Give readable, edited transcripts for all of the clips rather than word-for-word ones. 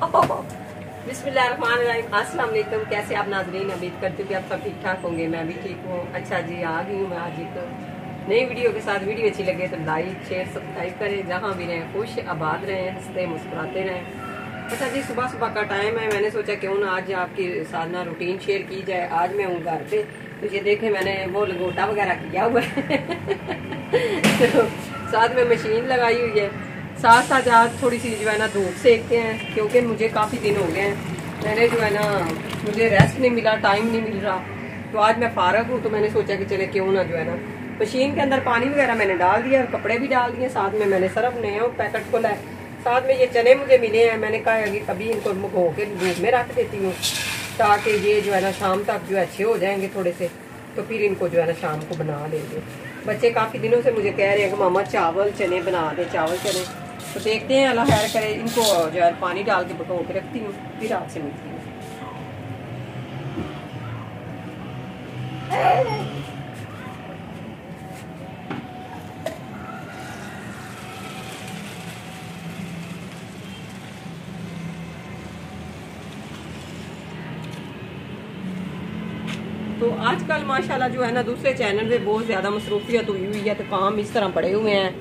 बिस्मिल्लाहिर्रहमानिर्रहीम। अस्सलाम वालेकुम। कैसे आप नाज़रीन, उम्मीद करती हूँ कि आप सब ठीक ठाक होंगे। मैं भी ठीक हूँ। अच्छा जी, आ गई हूँ मैं आज एक नई वीडियो के साथ। वीडियो अच्छी लगे तो लाइक शेयर सब्सक्राइब करें। जहाँ भी रहें खुश आबाद रहें, हंसते मुस्कुराते रहें। अच्छा जी, सुबह सुबह का टाइम है। मैंने सोचा क्यों ना आज आपकी साथ ना रूटीन शेयर की जाए। आज मैं हूँ घर पे, तो ये देखें मैंने वो लंगोटा वगैरह किया हुआ है तो साथ में मशीन लगाई हुई है। साथ साथ आज थोड़ी सी जो है ना धूप सेकते हैं, क्योंकि मुझे काफ़ी दिन हो गए हैं। मैंने जो है ना, मुझे रेस्ट नहीं मिला, टाइम नहीं मिल रहा। तो आज मैं फारग हूँ, तो मैंने सोचा कि चले क्यों ना जो है ना मशीन के अंदर पानी वगैरह मैंने डाल दिया और कपड़े भी डाल दिए। साथ में मैंने सर्फ नया पैकेट खोला है। साथ में ये चने मुझे मिले हैं। मैंने कहा कि कभी इनको भिगो के धूप में रख देती हूँ, ताकि ये जो है ना शाम तक जो अच्छे हो जाएंगे थोड़े से। तो फिर इनको जो है ना शाम को बना लेंगे। बच्चे काफ़ी दिनों से मुझे कह रहे हैं कि मामा चावल चने बना दे, चावल चने। तो देखते हैं, अल्लाह खैर करे। इनको जो है पानी डाल के भिगो के रखती हूँ, फिर आपसे मिलती हूँ। तो आजकल माशाल्लाह जो है ना दूसरे चैनल पे बहुत ज़्यादा मसरूफियत हुई है। तो काम इस तरह पड़े हुए हैं।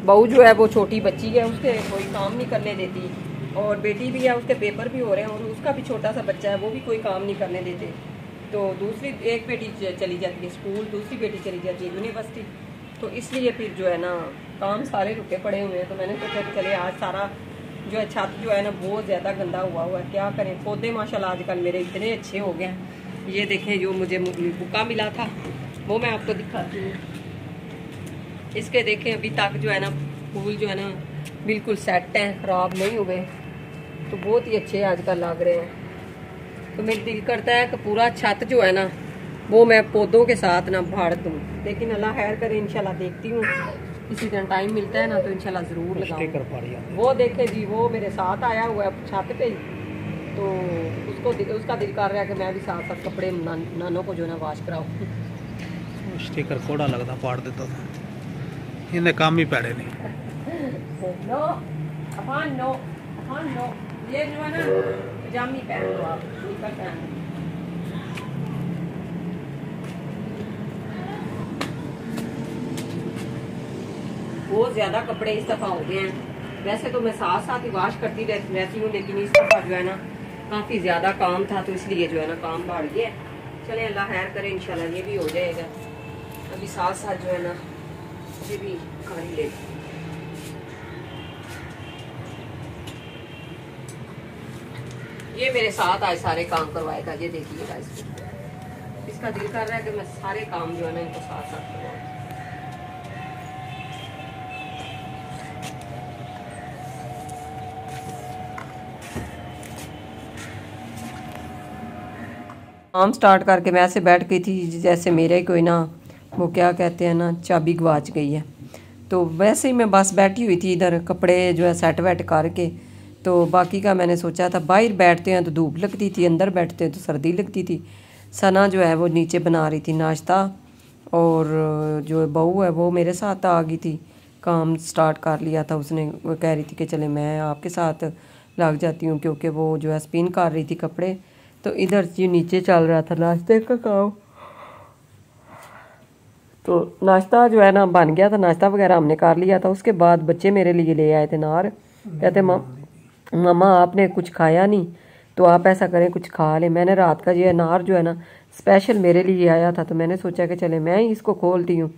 बहू जो है वो छोटी बच्ची है, उसके कोई काम नहीं करने देती। और बेटी भी है, उसके पेपर भी हो रहे हैं, और उसका भी छोटा सा बच्चा है, वो भी कोई काम नहीं करने देते। तो दूसरी एक बेटी चली जाती है स्कूल, दूसरी बेटी चली जाती है यूनिवर्सिटी। तो इसलिए फिर जो है ना काम सारे रुके पड़े हुए हैं। तो मैंने सोचा कि चले आज सारा जो है छत जो है ना बहुत ज़्यादा गंदा हुआ है। क्या करें, पौधे माशाल्लाह आजकल मेरे इतने अच्छे हो गए हैं। ये देखें, जो मुझे बुका मिला था वो मैं आपको दिखाती हूँ। इसके देखें अभी तक जो है ना फूल जो है ना बिल्कुल सेट हैं, ख़राब नहीं हुए। तो बहुत ही अच्छे आजकल लग रहे हैं। तो मेरा दिल करता है कि पूरा छत जो है ना वो मैं पौधों के साथ ना भर दूँ। लेकिन अल्लाह खैर करे, इंशाल्लाह देखती हूँ किसी दिन टाइम मिलता है ना तो इंशाल्लाह ज़रूर लगाऊँ। वो देखें जी, वो मेरे साथ आया हुआ है छत पे। तो उसका दिल कर रहा है कि मैं भी साथ साथ कपड़े नानों को जो ना वाश कराऊँ। स्टिकर कोड़ा लगता पाड़ देता था, इन्हें काम ही पैड़े नहीं। No Afan no, Afan no. ये जो है ना पजामी पहन लो आप, निकर पहन लो। बहुत ज़्यादा कपड़े इस दफ़ा हो गए हैं। वैसे तो मैं साथ साथ ही वाश करती रहती हूँ, लेकिन इस दफ़ा जो है ना काफ़ी ज़्यादा काम था, तो इसलिए जो है ना काम बढ़ गया। चले अल्लाह खैर करे, इंशाल्लाह ये भी हो जाएगा। अभी साथ साथ जो है ना ये भी कर ही ले। ये मेरे साथ आज सारे काम करवाएगा। ये देखिएगा, इसका दिल कर रहा है कि मैं सारे काम जो है ना इनको साथ साथ करवाऊँ। काम स्टार्ट करके मैं ऐसे बैठ गई थी जैसे मेरे कोई ना, वो क्या कहते हैं ना, चाबी गवाच गई है। तो वैसे ही मैं बस बैठी हुई थी इधर, कपड़े जो है सेट वेट करके। तो बाकी का मैंने सोचा था, बाहर बैठते हैं तो धूप लगती थी, अंदर बैठते हैं तो सर्दी लगती थी। सना जो है वो नीचे बना रही थी नाश्ता, और जो बहू है वो मेरे साथ आ गई थी। काम स्टार्ट कर लिया था उसने। वो कह रही थी कि चले मैं आपके साथ लग जाती हूँ, क्योंकि वो जो है स्पिन कर रही थी कपड़े। तो इधर जी नीचे चल रहा था नाश्ते का काम। तो नाश्ता जो है ना बन गया था, नाश्ता वगैरह हमने कर लिया था। उसके बाद बच्चे मेरे लिए ले आए थे नार। कहते मामा आपने कुछ खाया नहीं, तो आप ऐसा करें कुछ खा लें। मैंने रात का जो है नार जो है ना स्पेशल मेरे लिए आया था, तो मैंने सोचा कि चले मैं ही इसको खोलती हूँ।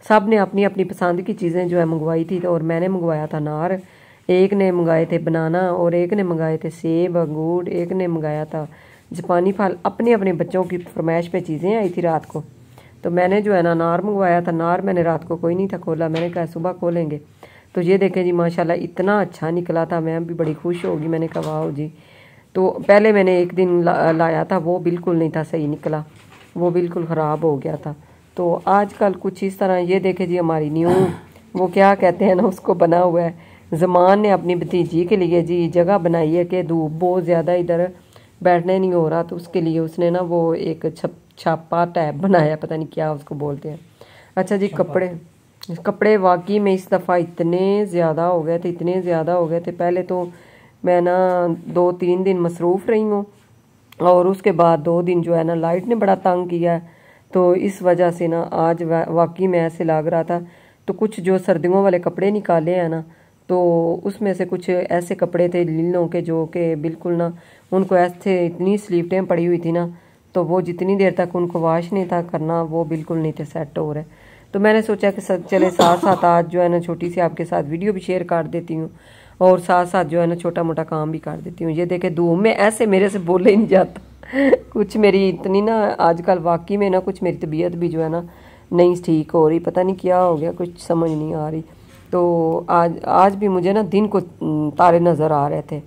सब ने अपनी अपनी पसंद की चीज़ें जो है मंगवाई थी, तो और मैंने मंगवाया था नार। एक ने मंगाए थे बनाना, और एक ने मंगाए थे सेब अंगूर, एक ने मंगाया था जापानी फल। अपने अपने बच्चों की फरमाइश पे चीज़ें आई थी रात को। तो मैंने जो है ना नार मंगवाया था। नार मैंने रात को कोई नहीं था खोला, मैंने कहा सुबह खोलेंगे। तो ये देखें जी, माशाल्लाह इतना अच्छा निकला था, मैं भी बड़ी खुश होगी। मैंने कहा वाह जी। तो पहले मैंने एक दिन लाया था, वो बिल्कुल नहीं था सही निकला, वो बिल्कुल ख़राब हो गया था। तो आजकल कुछ इस तरह, ये देखें जी हमारी न्यू वो क्या कहते हैं ना उसको बना हुआ है। ज़मान ने अपनी भतीजी के लिए जी जगह बनाई है कि धूप बहुत ज़्यादा इधर बैठने नहीं हो रहा, तो उसके लिए उसने ना वो एक छापा टैप बनाया, पता नहीं क्या उसको बोलते हैं। अच्छा जी, कपड़े वाकई में इस दफ़ा इतने ज़्यादा हो गए थे, इतने ज़्यादा हो गए थे। पहले तो मैं ना 2-3 दिन मसरूफ़ रही हूँ और उसके बाद 2 दिन जो है ना लाइट ने बड़ा तंग किया है। तो इस वजह से ना आज वाकई में ऐसे लग रहा था। तो कुछ जो सर्दियों वाले कपड़े निकाले हैं ना, तो उसमें से कुछ ऐसे कपड़े थे लीलों के जो कि बिल्कुल ना उनको ऐसे इतनी स्लीवटें पड़ी हुई थी ना, तो वो जितनी देर तक उनको वॉश नहीं था करना वो बिल्कुल नहीं थे सेट हो रहे। तो मैंने सोचा कि चले साथ साथ आज जो है ना छोटी सी आपके साथ वीडियो भी शेयर कर देती हूँ और साथ साथ जो है ना छोटा मोटा काम भी कर देती हूँ। ये देखे धूप में ऐसे मेरे से बोले ही नहीं जाता कुछ मेरी इतनी ना आजकल वाकई में ना कुछ मेरी तबीयत भी जो है ना नहीं ठीक हो रही, पता नहीं क्या हो गया, कुछ समझ नहीं आ रही। तो आज भी मुझे ना दिन को तारे नज़र आ रहे थे।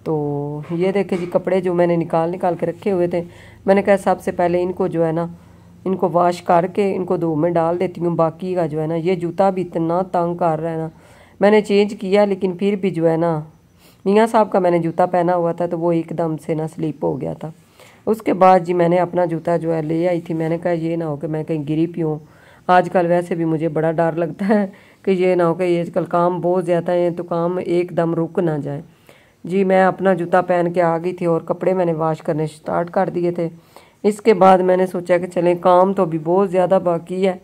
तो ये देखे जी कपड़े जो मैंने निकाल के रखे हुए थे, मैंने कहा सबसे पहले इनको जो है ना इनको वॉश करके इनको धूप में डाल देती हूँ। बाकी का जो है ना ये जूता भी इतना तंग कर रहा है ना, मैंने चेंज किया लेकिन फिर भी जो है ना मियाँ साहब का मैंने जूता पहना हुआ था तो वो एकदम से ना स्लिप हो गया था। उसके बाद जी मैंने अपना जूता जो है ले आई थी। मैंने कहा ये ना हो कि मैं कहीं गिरी पी हूँ। आजकल वैसे भी मुझे बड़ा डर लगता है कि ये ना हो कि ये आजकल काम बहुत ज़्यादा है तो काम एकदम रुक ना जाए। जी मैं अपना जूता पहन के आ गई थी और कपड़े मैंने वॉश करने स्टार्ट कर दिए थे। इसके बाद मैंने सोचा कि चलें काम तो अभी बहुत ज़्यादा बाकी है,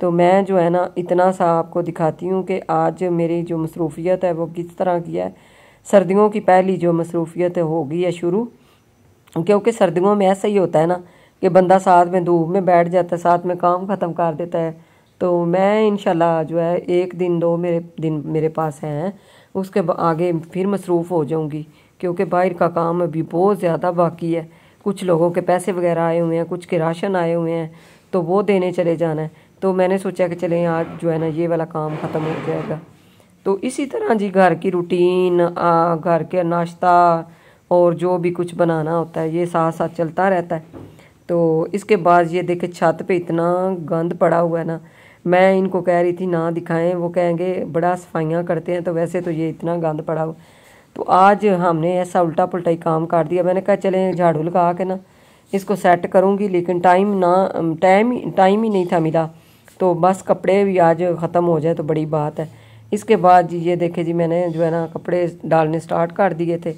तो मैं जो है ना इतना सा आपको दिखाती हूँ कि आज मेरी जो मसरूफियत है वो किस तरह की है। सर्दियों की पहली जो मसरूफियत हो गई है शुरू, क्योंकि सर्दियों में ऐसा ही होता है ना कि बंदा साथ में धूप में बैठ जाता है, साथ में काम ख़त्म कर देता है। तो मैं इंशाल्लाह जो है 1-2 दिन मेरे पास हैं, उसके आगे फिर मसरूफ़ हो जाऊँगी क्योंकि बाहर का काम अभी बहुत ज़्यादा बाकी है। कुछ लोगों के पैसे वगैरह आए हुए हैं, कुछ के राशन आए हुए हैं, तो वो देने चले जाना है। तो मैंने सोचा कि चलें आज जो है ना ये वाला काम ख़त्म हो जाएगा। तो इसी तरह जी घर की रूटीन, घर के नाश्ता और जो भी कुछ बनाना होता है ये साथ साथ चलता रहता है। तो इसके बाद ये देखे छत पे इतना गंद पड़ा हुआ है ना, मैं इनको कह रही थी ना दिखाएं, वो कहेंगे बड़ा सफाइयाँ करते हैं, तो वैसे तो ये इतना गंद पड़ा हुआ। तो आज हमने ऐसा उल्टा पुल्टा ही काम कर दिया। मैंने कहा चलें झाड़ू लगा के ना इसको सेट करूँगी, लेकिन टाइम ही नहीं था मिला। तो बस कपड़े भी आज ख़त्म हो जाए तो बड़ी बात है। इसके बाद जी ये देखे जी मैंने जो है ना कपड़े डालने स्टार्ट कर दिए थे।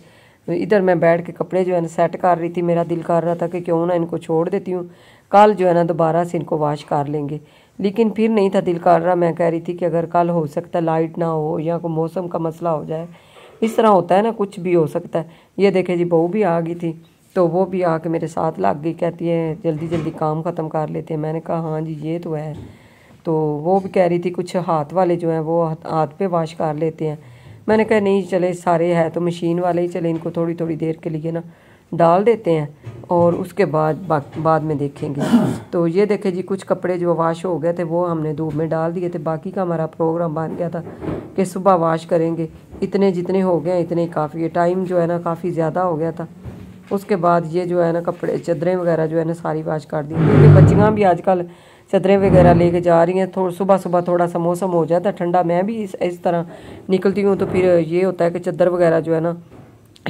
इधर मैं बैठ के कपड़े जो है ना सेट कर रही थी। मेरा दिल कर रहा था कि क्यों ना इनको छोड़ देती हूँ, कल जो है ना दोबारा से इनको वॉश कर लेंगे, लेकिन फिर नहीं था दिल कर रहा। मैं कह रही थी कि अगर कल हो सकता है लाइट ना हो या कोई मौसम का मसला हो जाए, इस तरह होता है ना, कुछ भी हो सकता है। ये देखे जी बहू भी आ गई थी, तो वो भी आके मेरे साथ लग गई, कहती है जल्दी जल्दी काम ख़त्म कर लेते हैं। मैंने कहा हाँ जी ये तो है। तो वो भी कह रही थी कुछ हाथ वाले जो हैं वो हाथ पे वॉश कर लेते हैं। मैंने कहा नहीं चले सारे है तो मशीन वाले ही, चले इनको थोड़ी थोड़ी देर के लिए ना डाल देते हैं और उसके बाद में देखेंगे। तो ये देखे जी कुछ कपड़े जो वॉश हो गए थे वो हमने धूप में डाल दिए थे। बाकी का हमारा प्रोग्राम बन गया था कि सुबह वॉश करेंगे, इतने जितने हो गए इतने काफ़ी है। टाइम जो है ना काफ़ी ज़्यादा हो गया था। उसके बाद ये जो है ना कपड़े चादरें वगैरह जो है ना सारी वॉश कर दी, क्योंकि बच्चियाँ भी आजकल चादरें वगैरह लेके जा रही हैं। सुबह थोड़ा सा मौसम हो जाता है ठंडा, मैं भी इस तरह निकलती हूँ। तो फिर ये होता है कि चादर वगैरह जो है ना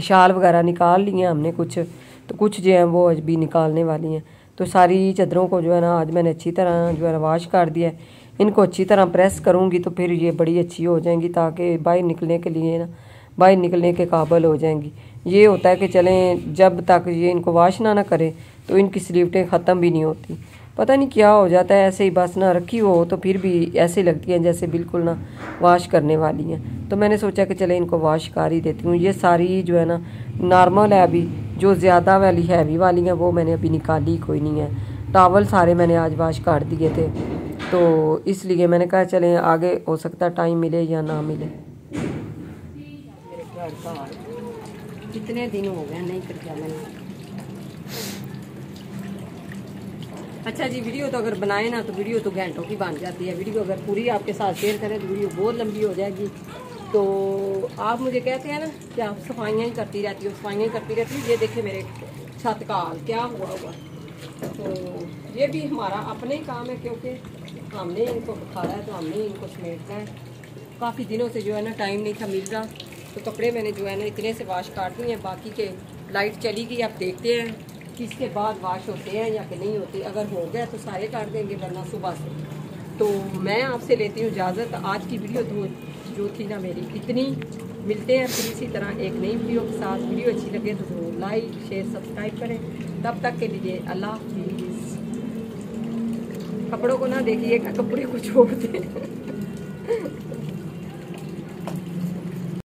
शाल वगैरह निकाल ली हैं हमने कुछ, तो कुछ जो हैं वो आज भी निकालने वाली हैं। तो सारी चादरों को जो है ना आज मैंने अच्छी तरह जो है ना वॉश कर दिया है। इनको अच्छी तरह प्रेस करूँगी तो फिर ये बड़ी अच्छी हो जाएंगी, ताकि बाहर निकलने के लिए ना बाहर निकलने के काबिल हो जाएंगी। ये होता है कि चलें जब तक ये इनको वॉश ना करें तो इनकी स्लीवटें ख़त्म भी नहीं होती, पता नहीं क्या हो जाता है। ऐसे ही बस ना रखी हो तो फिर भी ऐसे लगती हैं जैसे बिल्कुल ना वॉश करने वाली हैं। तो मैंने सोचा कि चले इनको वॉश कर ही देती हूँ। ये सारी जो है ना नॉर्मल है, अभी जो ज़्यादा वाली हैवी वाली हैं वो मैंने अभी निकाली कोई नहीं है। टॉवल सारे मैंने आज वॉश कर दिए थे, तो इसलिए मैंने कहा चलें आगे हो सकता है टाइम मिले या ना मिले। कितने दिन हो गए नहीं किया मैंने। अच्छा जी वीडियो तो अगर बनाए ना तो वीडियो तो घंटों की बन जाती है। वीडियो अगर पूरी आपके साथ शेयर करें तो वीडियो बहुत लंबी हो जाएगी। तो आप मुझे कहते हैं ना कि आप सफाइयाँ ही करती रहती हो, सफाइयाँ ही करती रहती हो। ये देखे मेरे छत का हाल क्या हुआ। तो ये भी हमारा अपने ही काम है, क्योंकि हमने इनको बुखारा है तो हमने इनको समेटना है। काफ़ी दिनों से जो है ना टाइम नहीं था मिल रहा, तो कपड़े मैंने जो है ना इतने से वॉश कर दिए हैं। बाकी के लाइट चली गई, आप देखते हैं कि इसके बाद वॉश होते हैं या कि नहीं होते। अगर हो गया तो सारे कर देंगे, वरना सुबह से। तो मैं आपसे लेती हूँ इजाज़त। आज की वीडियो तो जो थी ना मेरी इतनी, मिलते हैं फिर इसी तरह एक नई वीडियो के साथ। वीडियो अच्छी लगे तो जरूर लाइक शेयर सब्सक्राइब करें। तब तक के लिए अल्लाह हाफिज़। कपड़ों को ना देखिएगा, कपड़े को छोड़ दें।